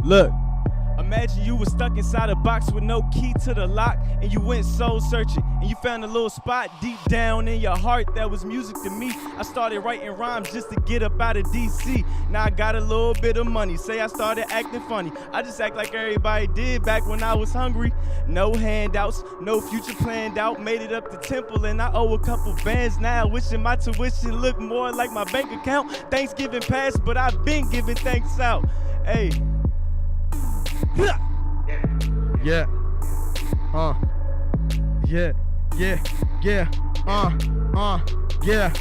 Look, imagine you were stuck inside a box with no key to the lock, and you went soul searching, and you found a little spot deep down in your heart that was music to me. I started writing rhymes just to get up out of DC. Now I got a little bit of money, say I started acting funny. I just act like everybody did back when I was hungry. No handouts, no future planned out, made it up to Temple, and I owe a couple bands now, wishing my tuition looked more like my bank account. Thanksgiving passed, but I've been giving thanks out. Hey. Yeah. Yeah. Yeah. Yeah.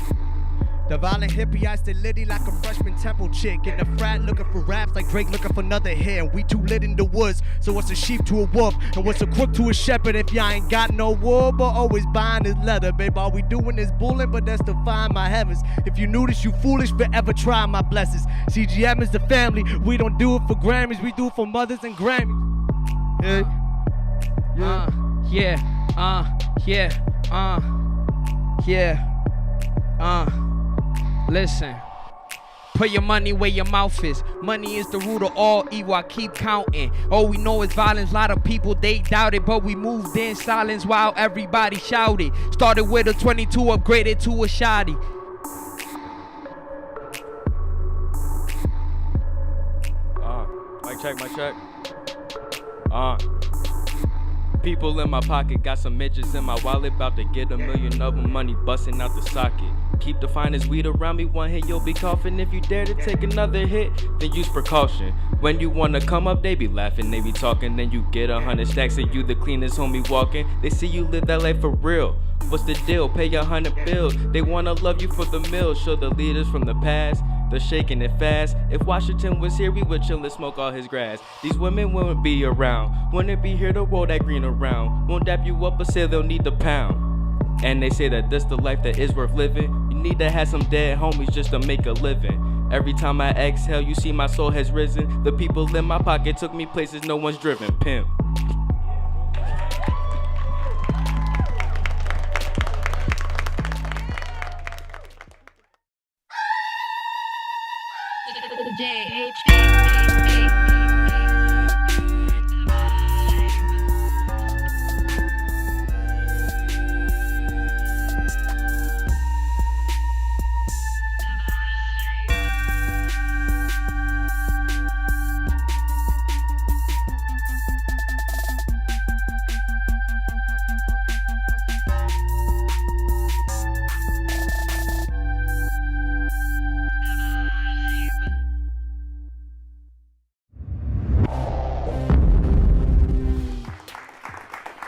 The violent hippie, I stay litty like a freshman temple chick. In the frat looking for raps like Drake looking for another hit. And we too lit in the woods, so what's a sheep to a wolf? And what's a crook to a shepherd if y'all ain't got no wool? But always buying his leather, babe. All we doing is bullying, but that's to find my heavens. If you knew this, you foolish, forever try my blessings. CGM is the family, we don't do it for Grammys, we do it for mothers and Grammys. Listen, put your money where your mouth is. Money is the root of all evil, I keep counting. All we know is violence, a lot of people, they doubt it. But we moved in silence while everybody shouted. Started with a 22, upgraded to a shotty. Mic check. People in my pocket, got some midgets in my wallet, about to get 1 million of them, money busting out the socket. Keep the finest weed around me, one hit you'll be coughing. If you dare to take another hit, then use precaution. When you wanna come up, they be laughing, they be talking. Then you get 100 stacks and you the cleanest homie walking. They see you live that life for real. What's the deal? Pay 100 bills. They wanna love you for the meal. Show the leaders from the past, they're shaking it fast. If Washington was here, we would chill and smoke all his grass. These women wouldn't be around, wouldn't be here to roll that green around. Won't dap you up or say they'll need the pound. And they say that this the life that is worth living. You need to have some dead homies just to make a living. Every time I exhale, you see my soul has risen. The people in my pocket took me places no one's driven. Pimp.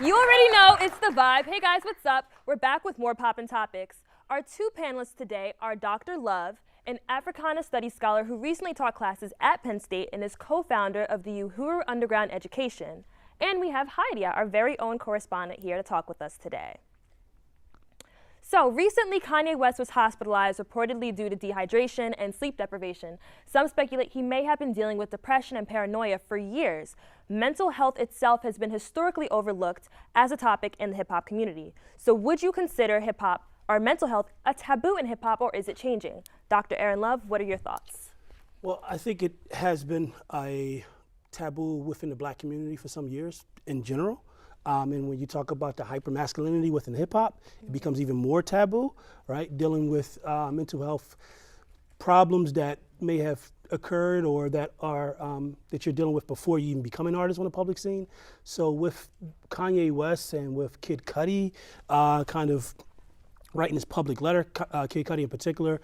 You already know it's the vibe. Hey guys, what's up? We're back with more poppin' topics. Our two panelists today are Dr. Love, an Africana Studies scholar who recently taught classes at Penn State and is co-founder of the Uhuru Underground Education. And we have Heidi, our very own correspondent, here to talk with us today. So recently, Kanye West was hospitalized reportedly due to dehydration and sleep deprivation. Some speculate he may have been dealing with depression and paranoia for years. Mental health itself has been historically overlooked as a topic in the hip-hop community. So would you consider hip-hop or mental health a taboo in hip-hop, or is it changing? Dr. Aaron Love, what are your thoughts? Well, I think it has been a taboo within the black community for some years in general. And when you talk about the hypermasculinity within hip-hop, it becomes even more taboo, right? Dealing with mental health problems that may have occurred or that are that you're dealing with before you even become an artist on the public scene. So with Kanye West and with Kid Cudi kind of writing his public letter, Kid Cudi in particular,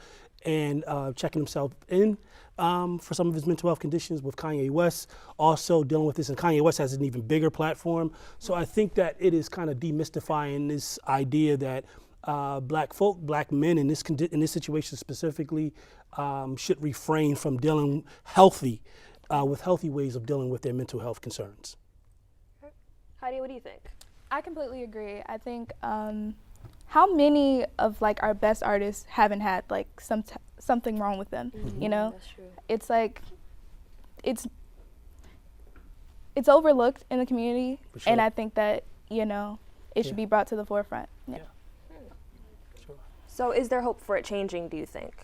and checking himself in for some of his mental health conditions, with Kanye West also dealing with this, and Kanye West has an even bigger platform. So I think that it is kind of demystifying this idea that black men in this situation specifically should refrain from dealing with healthy ways of dealing with their mental health concerns. Heidi, what do you think? I completely agree. I think how many of like our best artists haven't had like something wrong with them? You know, That's true. it's like it's overlooked in the community, For sure. and I think that it should be brought to the forefront. Yeah. Sure. So is there hope for it changing, do you think?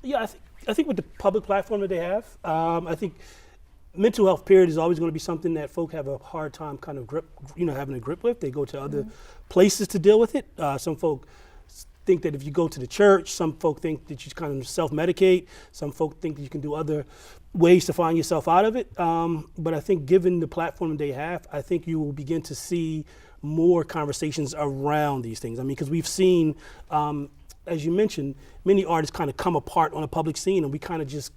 Yeah, I think with the public platform that they have, I think mental health period is always going to be something that folk have a hard time kind of having a grip with. They go to other places to deal with it. Some folk think that if you go to the church, some folk think that you kind of self-medicate. Some folk think that you can do other ways to find yourself out of it. But I think given the platform they have, I think you will begin to see more conversations around these things. I mean, because we've seen, as you mentioned, many artists kind of come apart on a public scene, and we kind of just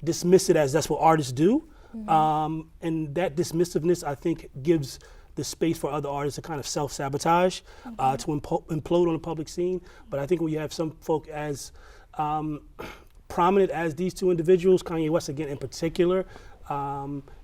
dismiss it as that's what artists do. And that dismissiveness, I think, gives the space for other artists to kind of self-sabotage, to implode on the public scene. But I think when you have some folk as prominent as these two individuals, Kanye West again in particular,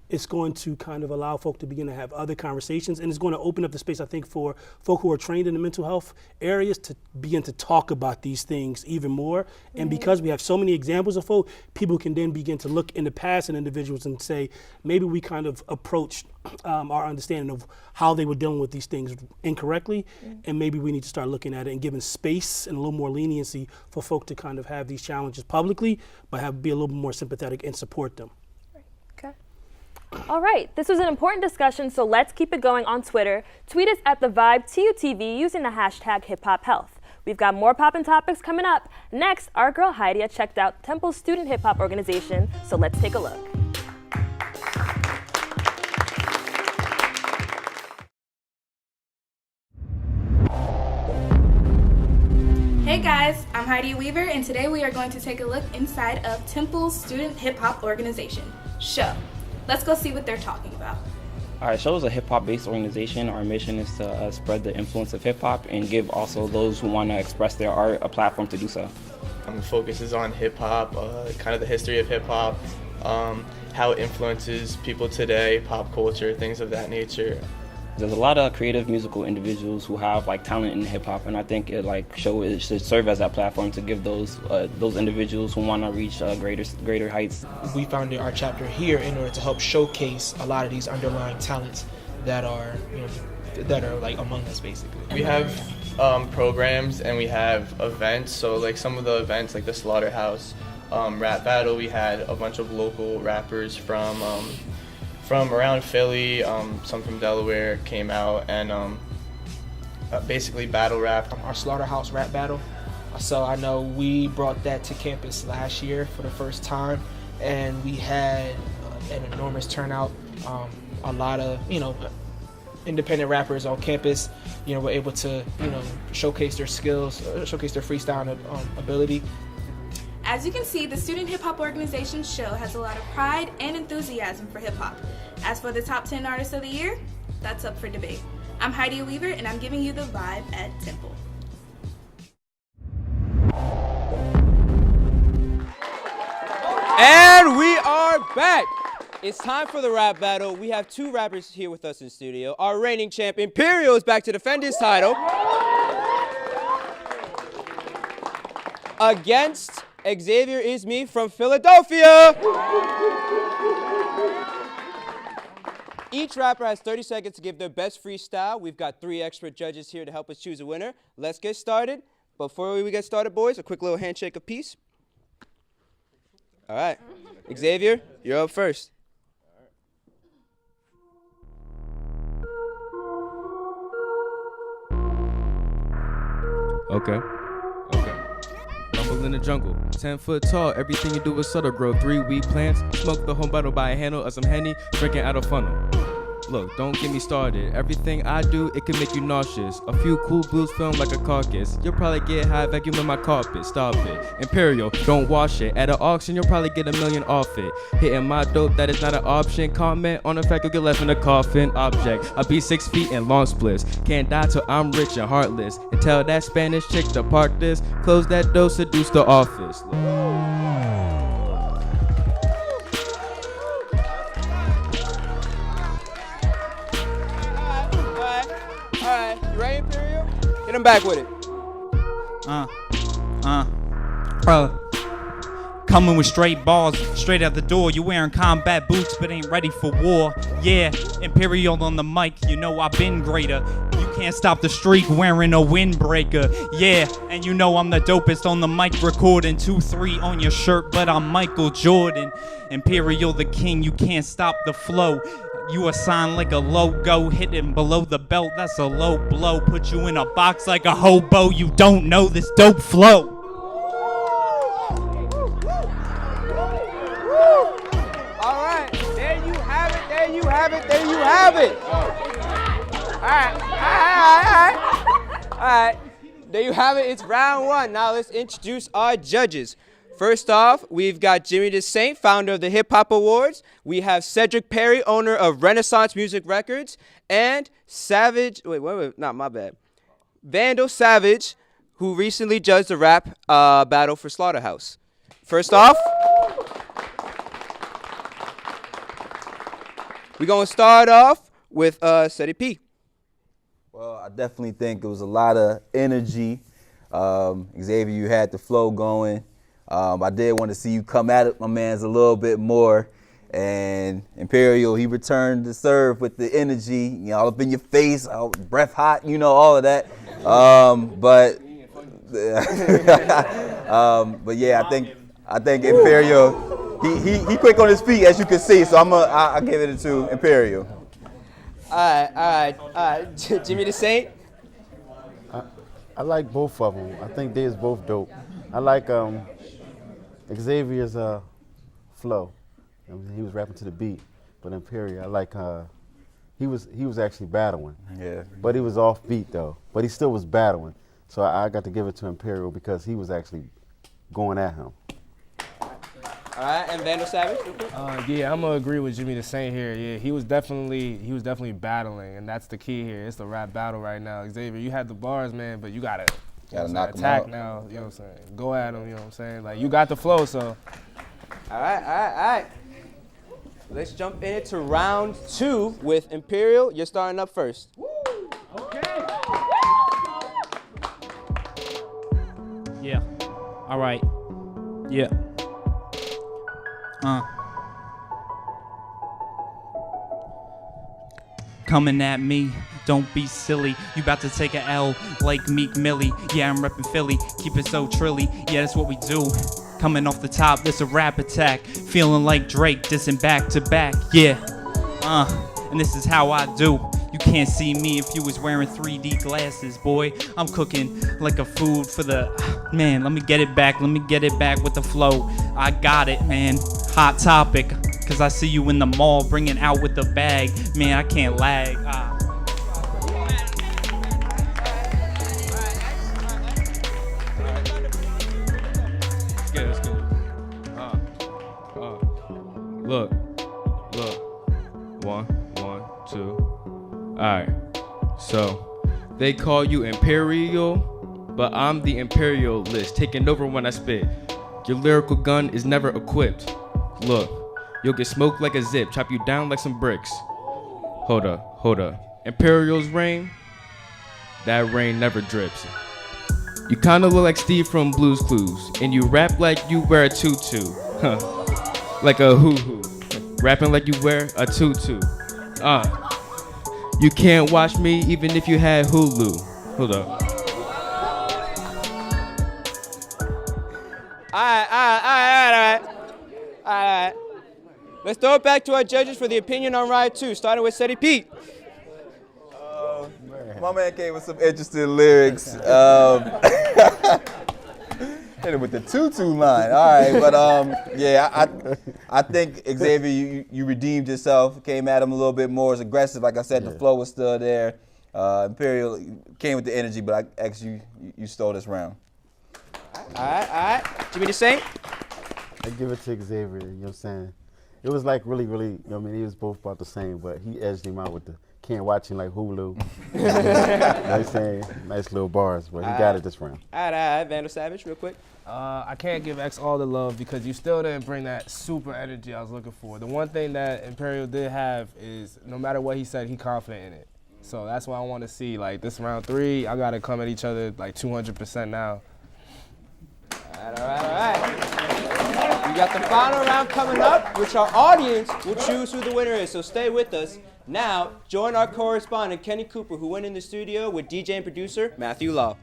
it's going to kind of allow folk to begin to have other conversations, and it's going to open up the space, I think, for folk who are trained in the mental health areas to begin to talk about these things even more. And because we have so many examples of folk, people can then begin to look in the past in individuals and say, maybe we kind of approached our understanding of how they were dealing with these things incorrectly, and maybe we need to start looking at it and giving space and a little more leniency for folk to kind of have these challenges publicly, but be a little more sympathetic and support them. All right, this was an important discussion, so let's keep it going on Twitter. Tweet us at The Vibe TUTV using the hashtag HipHopHealth. We've got more poppin' topics coming up. Next, our girl Heidi checked out Temple's student hip hop organization, so let's take a look. Hey guys, I'm Heidi Weaver, and today we are going to take a look inside of Temple's student hip hop organization, SHOW. Let's go see what they're talking about. All right, SHOW is a hip-hop based organization. Our mission is to spread the influence of hip-hop and give also those who want to express their art a platform to do so. The focus is on hip-hop, kind of the history of hip-hop, how it influences people today, pop culture, things of that nature. There's a lot of creative musical individuals who have talent in hip hop, and I think SHOW should serve as that platform to give those individuals who want to reach greater heights. We founded our chapter here in order to help showcase a lot of these underlying talents that are among us basically. We have programs and we have events. So some of the events, like the Slaughterhouse rap battle, we had a bunch of local rappers from around Philly, some from Delaware came out and basically battle rapped. Our Slaughterhouse rap battle, so I know we brought that to campus last year for the first time, and we had an enormous turnout. A lot of independent rappers on campus, were able to showcase their skills, showcase their freestyle ability. As you can see, the student hip hop organization SHOW has a lot of pride and enthusiasm for hip hop. As for the top 10 artists of the year, that's up for debate. I'm Heidi Weaver, and I'm giving you the vibe at Temple. And we are back. It's time for the rap battle. We have two rappers here with us in studio. Our reigning champ, Imperial, is back to defend his title against Xavier Ismi from Philadelphia. Each rapper has 30 seconds to give their best freestyle. We've got 3 expert judges here to help us choose a winner. Let's get started. Before we get started, boys, a quick little handshake of peace. All right. Xavier, you're up first. Okay. Rumble in the jungle, 10 foot tall, everything you do is subtle. Grow 3 weed plants, smoke the whole bottle by a handle of some Henny, drinking out a funnel. Look, don't get me started. Everything I do, it can make you nauseous. A few cool blues film like a carcass. You'll probably get high vacuuming my carpet. Stop it. Imperial, don't wash it. At an auction, you'll probably get $1 million off it. Hitting my dope, that is not an option. Comment on the fact you'll get left in a coffin. Object, I be 6 feet and long splits. Can't die till I'm rich and heartless. And tell that Spanish chick to park this. Close that door, seduce the office. You ready, Imperial? Hit him back with it. Coming with straight balls, straight out the door. You wearing combat boots, but ain't ready for war. Yeah, Imperial on the mic, you know I've been greater. You can't stop the streak wearing a windbreaker. Yeah, and you know I'm the dopest on the mic recording 2-3 on your shirt, but I'm Michael Jordan. Imperial the king, you can't stop the flow. You a sign like a logo, hitting below the belt, that's a low blow. Put you in a box like a hobo, you don't know this dope flow. All right, there you have it, there you have it, there you have it. All right. There you have it, it's round one. Now let's introduce our judges. First off, we've got Jimmy DeSaint, founder of the Hip Hop Awards. We have Cedric Perry, owner of Renaissance Music Records. And Vandal Savage, who recently judged the rap battle for Slaughterhouse. First off, we're going to start off with Cedric P. Well, I definitely think it was a lot of energy. Xavier, you had the flow going. I did want to see you come at it, my man's, a little bit more. And Imperial, he returned the serve with the energy, all up in your face, breath hot, all of that. But yeah, I think Imperial, he quick on his feet, as you can see. So I'll give it to Imperial. All right. Jimmy DeSaint. I like both of them. I think they is both dope. I like Xavier's flow. He was rapping to the beat, but Imperial, I like he was actually battling. Yeah. But he was off beat though. But he still was battling. So I got to give it to Imperial because he was actually going at him. All right, and Vandal Savage. Yeah, I'm gonna agree with Jimmy DeSaint here. Yeah, he was definitely battling, and that's the key here. It's the rap battle right now. Xavier, you had the bars, man, but you gotta knock attack him out. now. You know what I'm saying? Go at him. You know what I'm saying? Like you got the flow, so. All right. Let's jump into round two with Imperial. You're starting up first. Okay. Yeah. All right. Yeah. Coming at me, don't be silly. You about to take a L like Meek Millie. Yeah, I'm reppin' Philly, keep it so trilly. Yeah, that's what we do. Coming off the top, this a rap attack. Feeling like Drake, dissing back to back. Yeah, and this is how I do. You can't see me if you was wearing 3D glasses, boy. I'm cooking like a food for the, man, let me get it back with the flow. I got it, man, hot topic. Cause I see you in the mall bringing out with the bag. Man, I can't lag. Let's get it. Look. 1, 2. Alright, so they call you Imperial, but I'm the imperialist, taking over when I spit. Your lyrical gun is never equipped. Look, you'll get smoked like a zip, chop you down like some bricks. Hold up. Imperial's rain, that rain never drips. You kinda look like Steve from Blue's Clues, and you rap like you wear a tutu. Like a hoo-hoo. Rapping like you wear a tutu. You can't watch me even if you had Hulu. Hold up. All right. Let's throw it back to our judges for the opinion on Ride 2, starting with Cedric P. My man came with some interesting lyrics. Hit him with the tutu line. All right, but yeah, I think Xavier, you redeemed yourself. Came at him a little bit more, was aggressive. Like I said, the flow was still there. Imperial came with the energy, but I actually you stole this round. All right. Jimmy DeSaint. I give it to Xavier. You know what I'm saying? It was like really, he was both about the same, but he edged him out with the can't watch him like Hulu. You know what I'm saying? Nice little bars, but he got it this round. All right. Vandal Savage, real quick. I can't give X all the love because you still didn't bring that super energy I was looking for. The one thing that Imperial did have is no matter what he said, he confident in it. So that's why I want to see, like, this round 3, I got to come at each other like 200% now. All right. We got the final round coming up, which our audience will choose who the winner is. So stay with us Now, join our correspondent, Kenny Cooper, who went in the studio with DJ and producer Matthew Law.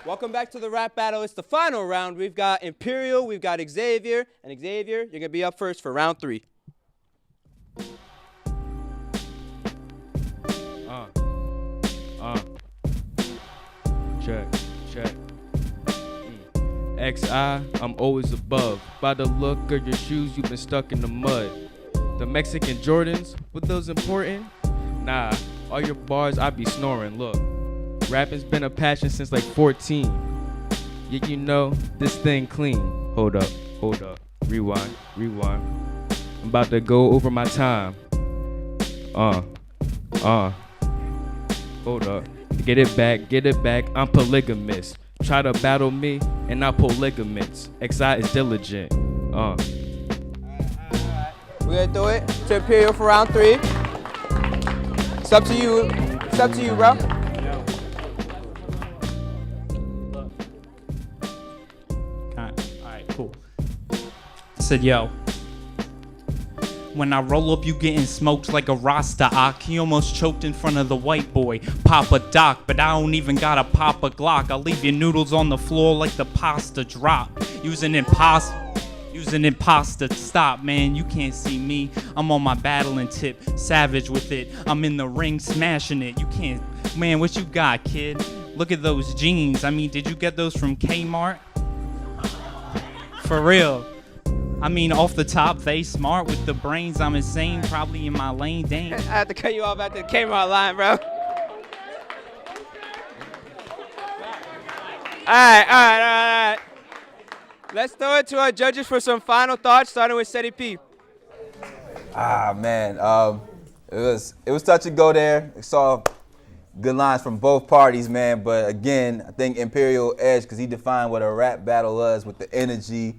Welcome back to the rap battle. It's the final round. We've got Imperial, we've got Xavier, and Xavier, you're gonna be up first for round 3. Check. XI, I'm always above. By the look of your shoes, you've been stuck in the mud. The Mexican Jordans, were those important? Nah, all your bars, I be snoring. Look, rapping's been a passion since like 14. Yeah, you know, this thing clean. Hold up. Rewind. I'm about to go over my time. Hold up. Get it back, I'm polygamous. Try to battle me, and I pull ligaments. XI is diligent. We're gonna do it to Imperial for round 3. It's up to you. Bro. Alright, cool. Said, yo. When I roll up, you getting smoked like a Rasta ock. He almost choked in front of the white boy, Papa Doc. But I don't even gotta pop a Glock. I'll leave your noodles on the floor like the pasta drop. Using imposter. Stop, man, you can't see me. I'm on my battling tip, savage with it. I'm in the ring smashing it. You can't, man, what you got, kid? Look at those jeans. I mean, did you get those from Kmart? For real. I mean, off the top, they smart with the brains. I'm insane, probably in my lane. Dang. I have to cut you off at the Kmart line, bro. All right. Let's throw it to our judges for some final thoughts, starting with Seti P. Man, it was touch and go there. I saw good lines from both parties, man. But again, I think Imperial edge because he defined what a rap battle was with the energy.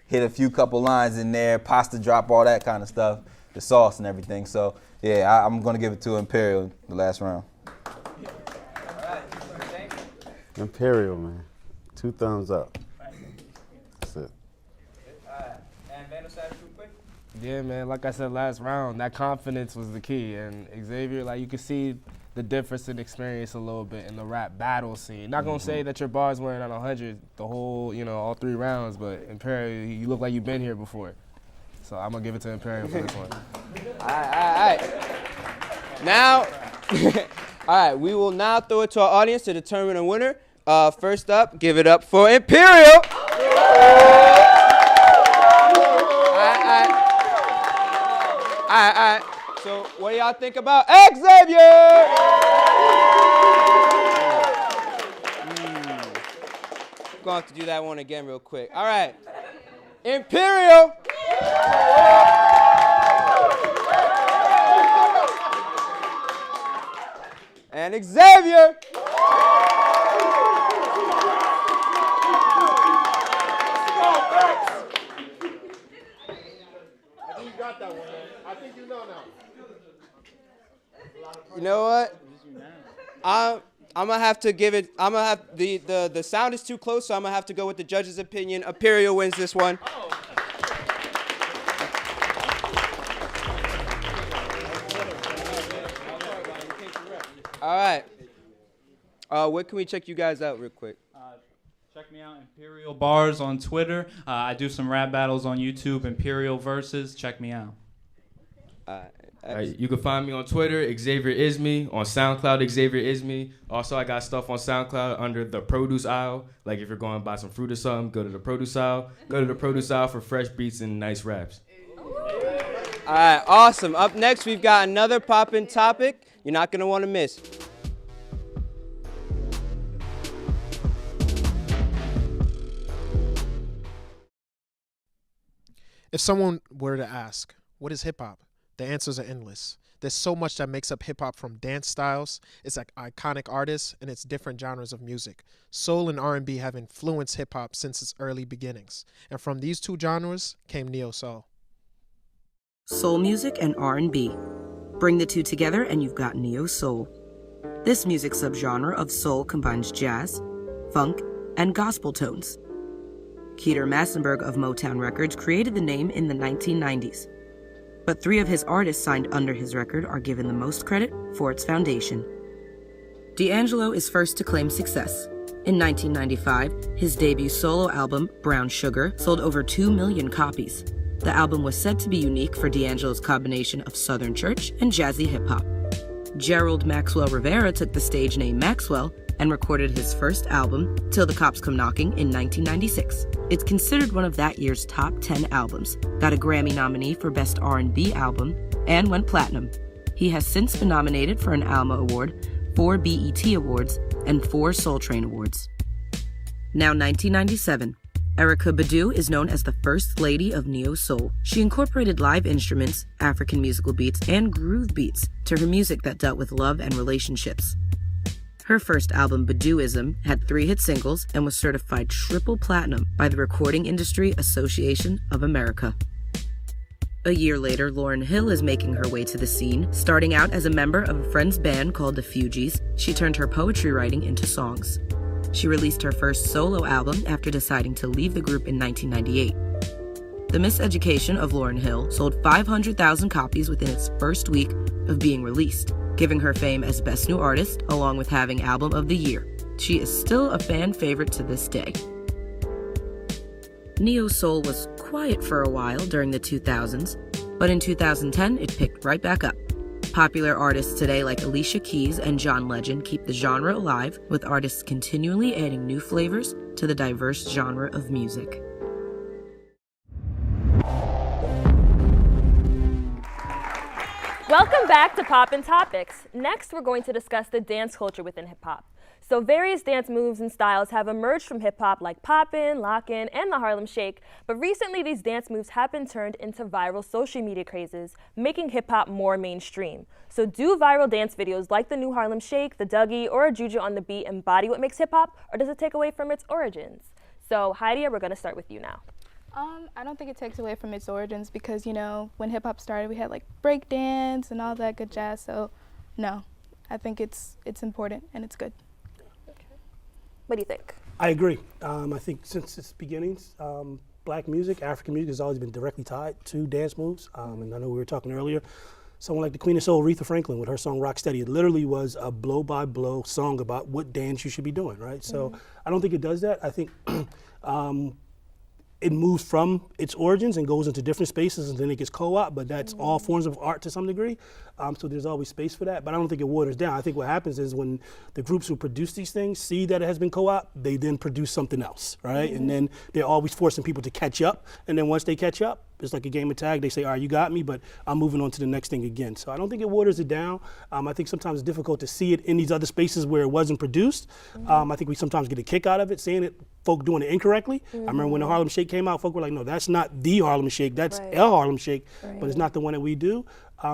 Hit a few couple lines in there, pasta drop, all that kind of stuff, the sauce and everything. So, yeah, I'm going to give it to Imperial in the last round. Imperial, man. 2 thumbs up. That's it. Yeah, man, like I said last round, that confidence was the key. And Xavier, like, you could see the difference in experience a little bit in the rap battle scene. Not gonna say that your bars weren't on 100 the whole, all 3 rounds, but Imperial, you look like you've been here before. So I'm gonna give it to Imperial for this one. All right. Now, all right, we will now throw it to our audience to determine a winner. First up, give it up for Imperial. All right. So what do y'all think about Xavier? I'm going to have to do that one again real quick. All right. Imperial. and Xavier. You know what? I'm gonna have to give it. I'm gonna have the sound is too close, so I'm gonna have to go with the judge's opinion. Imperial wins this one. All right. Where can we check you guys out real quick? Check me out, Imperial Bars on Twitter. I do some rap battles on YouTube, Imperial Versus. Check me out. You can find me on Twitter, Xavier Isme, on SoundCloud, Xavier Isme. Also, I got stuff on SoundCloud under the produce aisle. Like if you're going to buy some fruit or something, go to the produce aisle. Go to the produce aisle for fresh beats and nice raps. All right, awesome. Up next, we've got another poppin' topic you're not going to want to miss. If someone were to ask, what is hip hop? The answers are endless. There's so much that makes up hip hop, from dance styles, its like iconic artists, and its different genres of music. Soul and R&B have influenced hip hop since its early beginnings, and from these two genres came neo-soul. Soul music and R&B. Bring the two together and you've got neo-soul. This music subgenre of soul combines jazz, funk, and gospel tones. Keter Massenburg of Motown Records created the name in the 1990s. But 3 of his artists signed under his record are given the most credit for its foundation. D'Angelo is first to claim success. In 1995, his debut solo album, Brown Sugar, sold over 2 million copies. The album was said to be unique for D'Angelo's combination of Southern church and jazzy hip-hop. Gerald Maxwell Rivera took the stage name Maxwell and recorded his first album, Till the Cops Come Knocking, in 1996. It's considered one of that year's top 10 albums, got a Grammy nominee for Best R&B Album, and went platinum. He has since been nominated for an Alma Award, 4 BET Awards, and 4 Soul Train Awards. Now 1997. Erykah Badu is known as the First Lady of Neo Soul. She incorporated live instruments, African musical beats, and groove beats to her music that dealt with love and relationships. Her first album, Baduism, had 3 hit singles and was certified triple platinum by the Recording Industry Association of America. A year later, Lauryn Hill is making her way to the scene. Starting out as a member of a friend's band called the Fugees, she turned her poetry writing into songs. She released her first solo album after deciding to leave the group in 1998. The Miseducation of Lauryn Hill sold 500,000 copies within its first week of being released, giving her fame as Best New Artist, along with having Album of the Year. She is still a fan favorite to this day. Neo-soul was quiet for a while during the 2000s, but in 2010 it picked right back up. Popular artists today like Alicia Keys and John Legend keep the genre alive, with artists continually adding new flavors to the diverse genre of music. Welcome back to Poppin' Topics. Next, we're going to discuss the dance culture within hip-hop. So various dance moves and styles have emerged from hip-hop like poppin', lockin', and the Harlem Shake, but recently these dance moves have been turned into viral social media crazes, making hip-hop more mainstream. So do viral dance videos like the new Harlem Shake, the Dougie, or a Juju on the Beat embody what makes hip-hop, or does it take away from its origins? So Heidi, we're going to start with you now. I don't think it takes away from its origins because, you know, when hip-hop started, we had like break dance and all that good jazz, so no, I think it's important and it's good. What do you think? I agree. I think since its beginnings, black music, African music has always been directly tied to dance moves. And I know we were talking earlier, someone like the Queen of Soul, Aretha Franklin, with her song Rocksteady, it literally was a blow-by-blow song about what dance you should be doing, right? So I don't think it does that. I think it moves from its origins and goes into different spaces, and then it gets co-op, but that's all forms of art to some degree. So there's always space for that, but I don't think it waters down. I think what happens is when the groups who produce these things see that it has been co-op, they then produce something else, right? And then they're always forcing people to catch up, and then once they catch up, it's like a game of tag. They say, all right, you got me, but I'm moving on to the next thing again. So I don't think it waters it down. I think sometimes it's difficult to see it in these other spaces where it wasn't produced. I think we sometimes get a kick out of it, seeing it, folk doing it incorrectly. I remember when the Harlem Shake came out, folk were like, no, that's not the Harlem Shake, that's a Harlem Shake, but it's not the one that we do.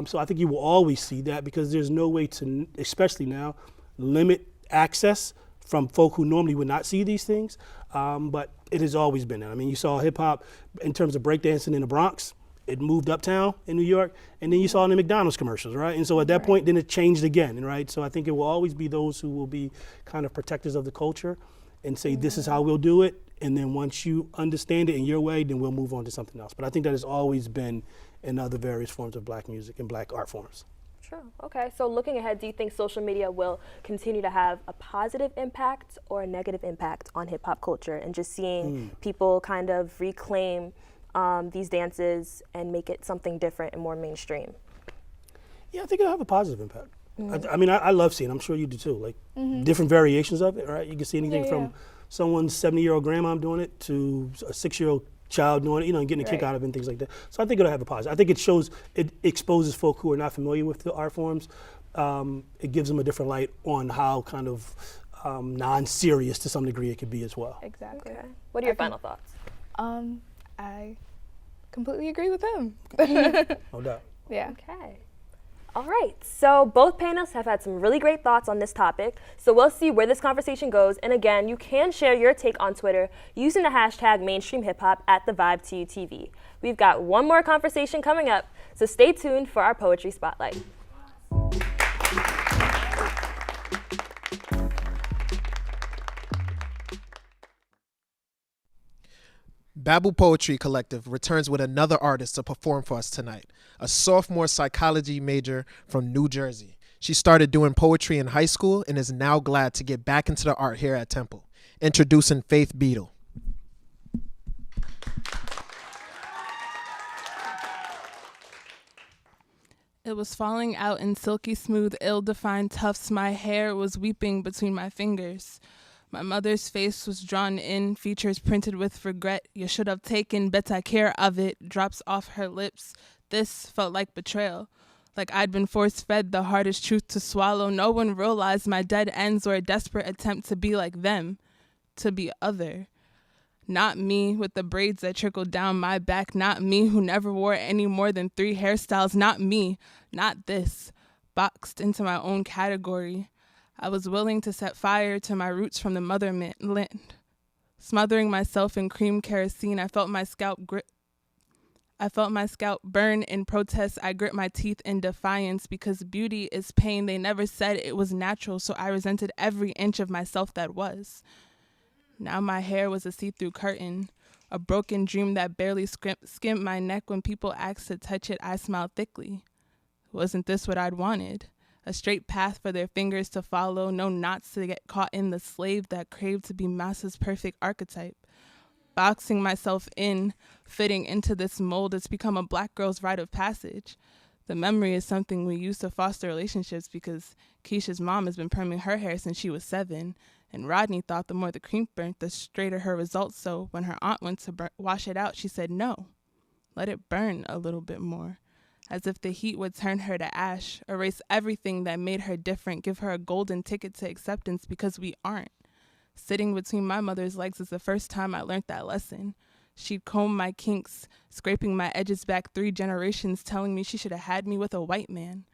So I think you will always see that because there's no way to, especially now, limit access from folk who normally would not see these things, but it has always been there. I mean, you saw hip hop in terms of breakdancing in the Bronx. It moved uptown in New York, and then you saw it in the McDonald's commercials, right? And so at that point, then it changed again, right? So I think it will always be those who will be kind of protectors of the culture and say, this is how we'll do it. And then once you understand it in your way, then we'll move on to something else. But I think that has always been in other various forms of black music and black art forms. True. Okay. So looking ahead, do you think social media will continue to have a positive impact or a negative impact on hip hop culture, and just seeing people kind of reclaim these dances and make it something different and more mainstream? Yeah, I think it'll have a positive impact. I mean, I love seeing, I'm sure you do too, like different variations of it, right? You can see anything from someone's 70-year-old grandma doing it to a 6-year-old child doing it, and getting a kick out of it and things like that. So I think it'll have a positive. I think it exposes folk who are not familiar with the art forms. It gives them a different light on how kind of non-serious to some degree it could be as well. Exactly. Okay. What are your final thoughts? I completely agree with him. No doubt. Yeah. Okay. All right, so both panelists have had some really great thoughts on this topic, so we'll see where this conversation goes. And again, you can share your take on Twitter using the hashtag MainstreamHipHop at TheVibe2UTV. We've got one more conversation coming up, so stay tuned for our Poetry Spotlight. Babel Poetry Collective returns with another artist to perform for us tonight, a sophomore psychology major from New Jersey. She started doing poetry in high school and is now glad to get back into the art here at Temple. Introducing Faith Beadle. It was falling out in silky smooth, ill-defined tufts. My hair was weeping between my fingers. My mother's face was drawn in, features printed with regret. You should have taken better care of it. Drops off her lips. This felt like betrayal. Like I'd been force-fed the hardest truth to swallow. No one realized my dead ends were a desperate attempt to be like them. To be other. Not me with the braids that trickled down my back. Not me who never wore any more than 3 hairstyles. Not me. Not this. Boxed into my own category. I was willing to set fire to my roots from the motherland. Smothering myself in cream kerosene, I felt my scalp burn in protest. I grit my teeth in defiance because beauty is pain. They never said it was natural, so I resented every inch of myself that was. Now my hair was a see-through curtain, a broken dream that barely skimmed my neck. When people asked to touch it, I smiled thickly. Wasn't this what I'd wanted? A straight path for their fingers to follow, no knots to get caught in, the slave that craved to be massa's perfect archetype. Boxing myself in, fitting into this mold, it's become a black girl's rite of passage. The memory is something we use to foster relationships because Keisha's mom has been perming her hair since she was 7, and Rodney thought the more the cream burnt, the straighter her results, so when her aunt went to wash it out, she said no. Let it burn a little bit more. As if the heat would turn her to ash, erase everything that made her different, give her a golden ticket to acceptance because we aren't. Sitting between my mother's legs is the first time I learned that lesson. She'd comb my kinks, scraping my edges back 3 generations, telling me she should have had me with a white man.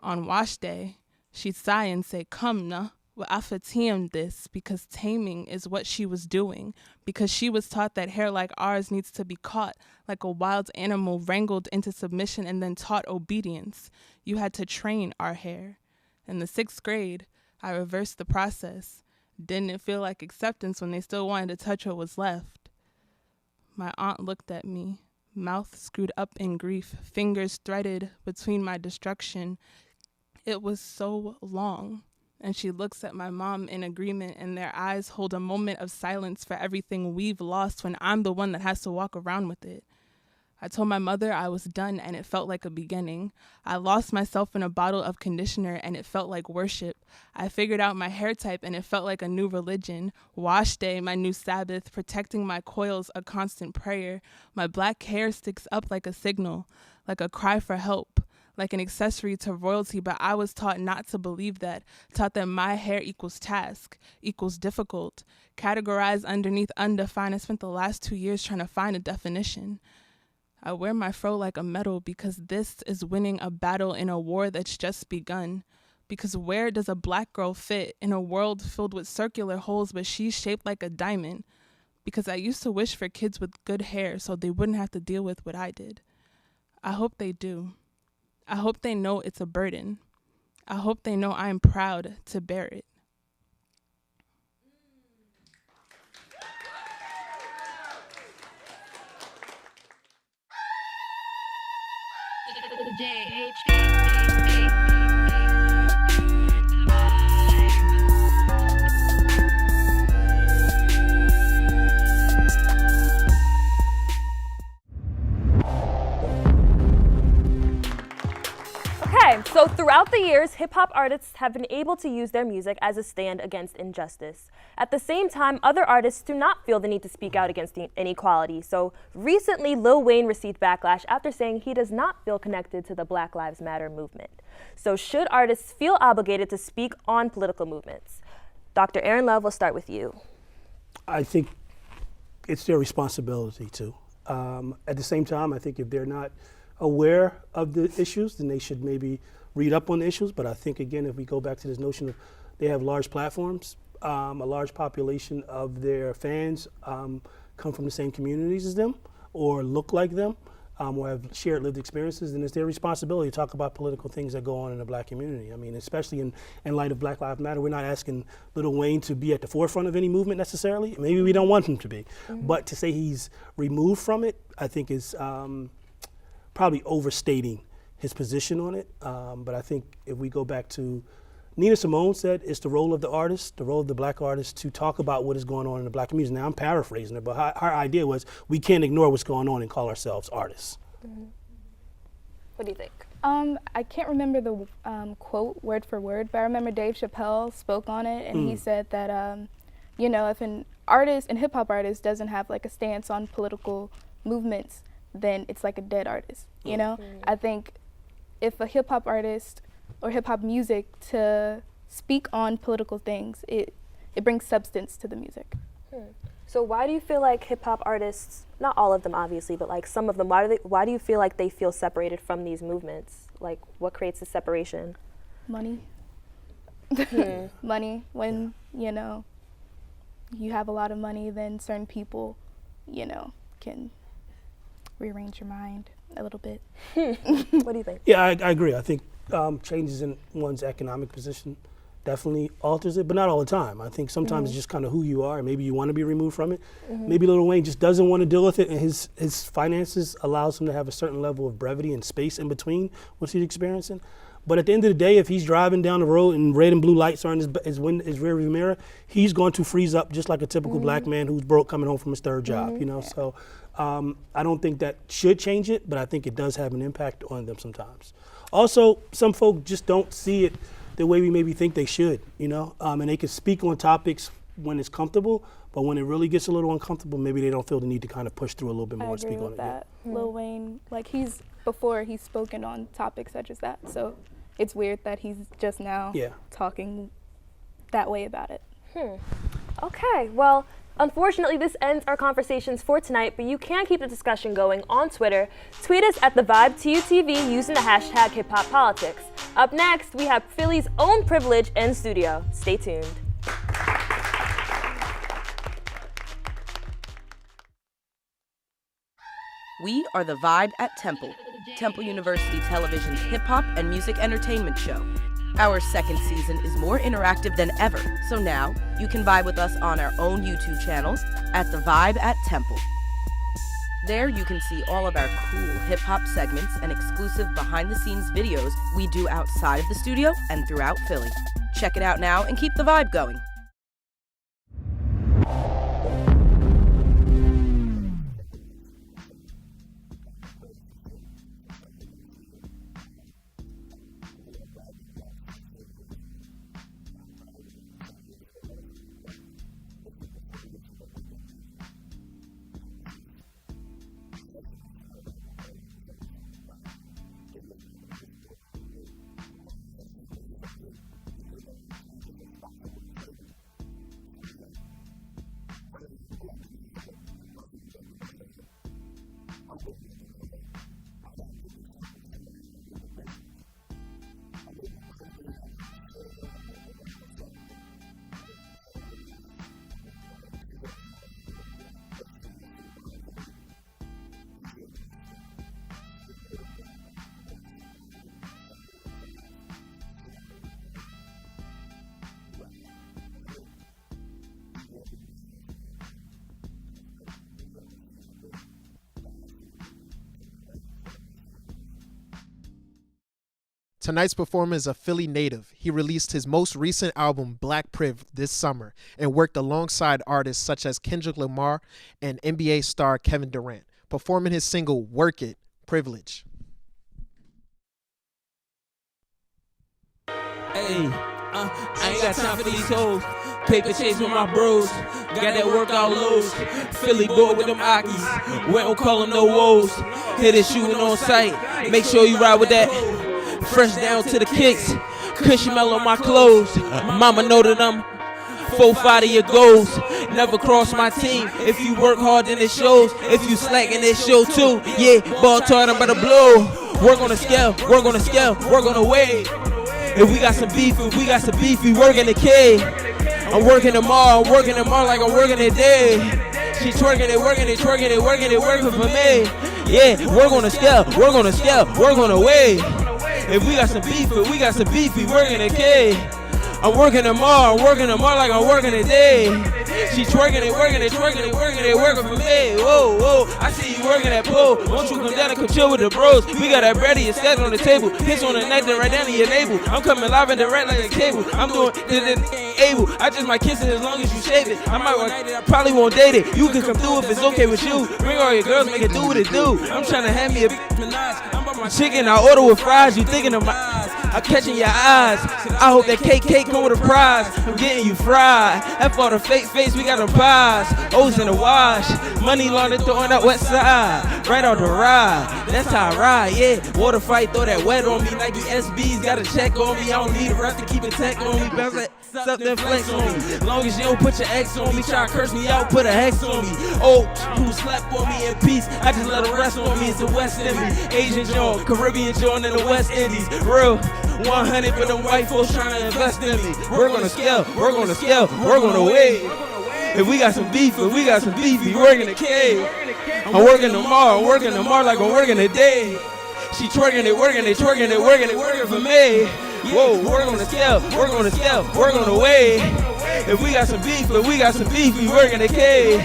On wash day, she'd sigh and say, "Come, nah. Well, I tamed this," because taming is what she was doing, because she was taught that hair like ours needs to be caught like a wild animal, wrangled into submission and then taught obedience. You had to train our hair. In the 6th grade, I reversed the process. Didn't it feel like acceptance when they still wanted to touch what was left? My aunt looked at me, mouth screwed up in grief, fingers threaded between my destruction. It was so long. And she looks at my mom in agreement, and their eyes hold a moment of silence for everything we've lost when I'm the one that has to walk around with it. I told my mother I was done, and it felt like a beginning. I lost myself in a bottle of conditioner, and it felt like worship. I figured out my hair type, and it felt like a new religion. Wash day, my new Sabbath, protecting my coils, a constant prayer. My black hair sticks up like a signal, like a cry for help. Like an accessory to royalty, but I was taught not to believe that, taught that my hair equals task, equals difficult, categorized underneath undefined. I spent the last 2 years trying to find a definition. I wear my fro like a medal because this is winning a battle in a war that's just begun. Because where does a black girl fit in a world filled with circular holes, but she's shaped like a diamond? Because I used to wish for kids with good hair so they wouldn't have to deal with what I did. I hope they do. I hope they know it's a burden. I hope they know I'm proud to bear it. Okay, so throughout the years, hip-hop artists have been able to use their music as a stand against injustice. At the same time, other artists do not feel the need to speak out against inequality. So recently, Lil Wayne received backlash after saying he does not feel connected to the Black Lives Matter movement. So should artists feel obligated to speak on political movements? Dr. Aaron Love, we'll start with you. I think it's their responsibility to. At the same time, I think if they're not aware of the issues, then they should maybe read up on the issues. But I think, again, if we go back to this notion of they have large platforms, a large population of their fans come from the same communities as them or look like them or have shared lived experiences, then it's their responsibility to talk about political things that go on in the black community. I mean, especially in light of Black Lives Matter, we're not asking Lil Wayne to be at the forefront of any movement necessarily. Maybe we don't want him to be. But to say he's removed from it, I think is probably overstating his position on it. But I think if we go back to Nina Simone said it's the role of the artist, the role of the black artist to talk about what is going on in the black community. Now I'm paraphrasing her, but her idea was we can't ignore what's going on and call ourselves artists. What do you think? I can't remember the quote word for word, but I remember Dave Chappelle spoke on it, and he said that, you know, if an artist, an hip hop artist doesn't have like a stance on political movements, then it's like a dead artist, you know? I think if a hip hop artist or hip hop music to speak on political things, it brings substance to the music. So why do you feel like hip hop artists, not all of them obviously, but like some of them, why do you feel like they feel separated from these movements? Like what creates the separation? Money. Money. When, you know, you have a lot of money, then certain people, you know, can rearrange your mind a little bit. What do you think? Yeah, I agree. I think changes in one's economic position definitely alters it, but not all the time. I think sometimes it's just kind of who you are, and maybe you want to be removed from it. Maybe Lil Wayne just doesn't want to deal with it, and his finances allows him to have a certain level of brevity and space in between what he's experiencing. But at the end of the day, if he's driving down the road and red and blue lights are in his rearview mirror, he's going to freeze up just like a typical black man who's broke coming home from his third job, you know? So I don't think that should change it, but I think it does have an impact on them sometimes. Also, some folk just don't see it the way we maybe think they should, you know? And they can speak on topics when it's comfortable, but when it really gets a little uncomfortable, maybe they don't feel the need to kind of push through a little bit more and speak on it. That. Lil Wayne, like he's spoken on topics such as that, so it's weird that he's just now talking that way about it. Okay, well, unfortunately, this ends our conversations for tonight, but you can keep the discussion going on Twitter. Tweet us at TheVibe2TV using the hashtag HipHopPolitics. Up next, we have Philly's own Privilege in studio. Stay tuned. We are The Vibe at Temple, Temple University Television's hip-hop and music entertainment show. Our second season is more interactive than ever, so now you can vibe with us on our own YouTube channels at The Vibe at Temple. There you can see all of our cool hip-hop segments and exclusive behind-the-scenes videos we do outside of the studio and throughout Philly. Check it out now and keep the vibe going. Tonight's performer is a Philly native. He released his most recent album, Black Priv, this summer and worked alongside artists such as Kendrick Lamar and NBA star Kevin Durant, performing his single, Work It, Privilege. Hey, I ain't got time for these hoes. Paper chase with my bros. Got that workout lows. Philly boy with them Akis. We don't call them no woes. Hit it shooting on sight. Make sure you ride with that. Fresh down to the kicks. Cushy mellow on my clothes. Mama know that I'm 4-5 to your goals. Never cross my team. If you work hard, then it shows. If you slacking, it show too. Yeah, ball taught, I'm about to blow. Work on the scale, work on the scale, work on the wave. If we got some beef, we working the K. I'm working tomorrow like I'm working today. She twerking it, working it, twerking it, working it, working for me. Yeah, work on the scale, work on the scale, work on the wave. If we got some beef, we working the K. I'm working tomorrow like I'm working today. She twerking it, working it, twerking it, working it, working for me. Whoa, whoa, I see you working that pole. Won't you come down and come chill with the bros? We got that bready and sketch on the table. Hits on the neck, then right down to your navel. I'm coming live and direct like a cable. I'm doing it ain't able. I just might kiss it as long as you shave it. I might work it, I probably won't date it. You can come through if it's okay with you. Bring all your girls, make it do what it do. I'm trying to have me a Minaj. I'm about my chicken, I order with fries. You thinking of my eyes, I'm catching your eyes. I hope that cake come with a prize. I'm getting you fried. F all the fake face, we got them pies. O's in the wash. Money laundered throwing up west side. Right on the ride. That's how I ride, yeah. Water fight, throw that wet on me. Nike SBs got a check on me. I don't need a ref to keep a tech on me. Bounce that something flex on me. Long as you don't put your X on me. Try to curse me out, put a hex on me. Oh, who slept on me in peace? I just let her rest on me. It's the West Indies. Asian John, Caribbean John in the West Indies. Real 100 for them white folks trying to invest in me. Work on the scale, work on the scale, work on the wave. If we got some beef, we working the K. I'm working tomorrow like I'm working today. She twerking it, working it, twerking it, working it, working for me. Whoa, work on the scale, work on the scale, work on the wave. If we got some beef, we working the K.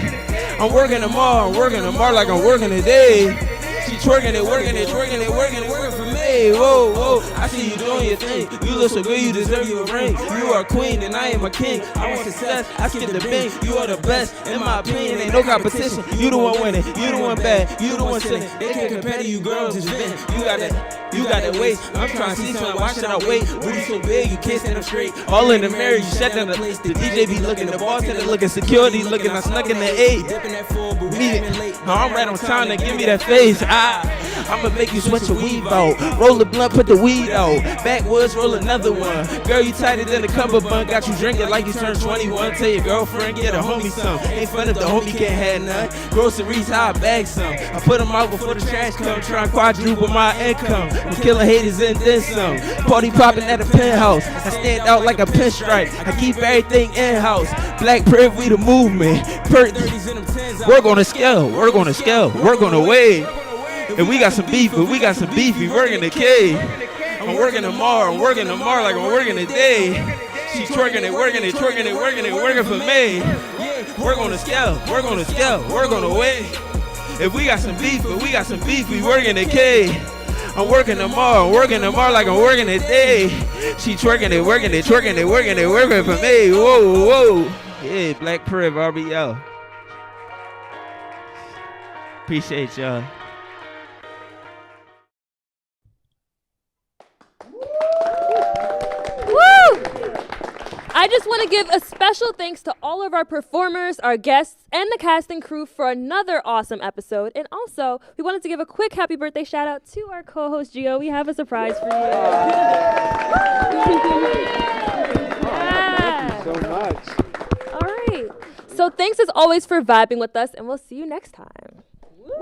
I'm working tomorrow like I'm working today. She twerking it, working it, twerking it, working it, working for me. Whoa, whoa, I see you doing your thing. You look so good, you deserve you a ring. You are a queen and I am a king. I want success, I skip the bing. You are the best, in my opinion, ain't no competition. You the one winning, you the one bad, you the one sinning. They can't compare to you girls, just been. You got that waist. I'm trying to see something, why should I wait? Booty so big, you can't stand up straight. All in the mirror, you shut down the place. The DJ be looking, the bartender looking, security looking. I snuck in the 8. I'm right on time to give me that face. I'ma make you sweat your weave out. Roll the blunt, put the weed out. Backwoods, roll another one. Girl, you tighter than a cummerbund. Got you drinking like you turned 21. Tell your girlfriend, get a homie some. Ain't fun if the homie can't have none. Groceries, how I bag some. I put them out before the trash come. Try and quadruple my income. I'm killing haters and then some. Party popping at a penthouse. I stand out like a pinstripe. I keep everything in-house. Black Priv, we the movement. Work on the scale, work on the scale, work on the wave. If we got some beef, we working the K. I'm working tomorrow like I'm working today. She twerking it, working it, twerking it, working it, working for me. Work on the scale, work on the scale, work on the wave. If we got some beef, we working the K. I'm working tomorrow like I'm working today. She twerking it, working it, twerking it, working it, working for me. Whoa, whoa. Yeah, Black Priv, RBL. Appreciate y'all. I just want to give a special thanks to all of our performers, our guests, and the cast and crew for another awesome episode. And also, we wanted to give a quick happy birthday shout out to our co-host, Gio. We have a surprise for you. Thank you so much. All right. So thanks as always for vibing with us, and we'll see you next time. Woo!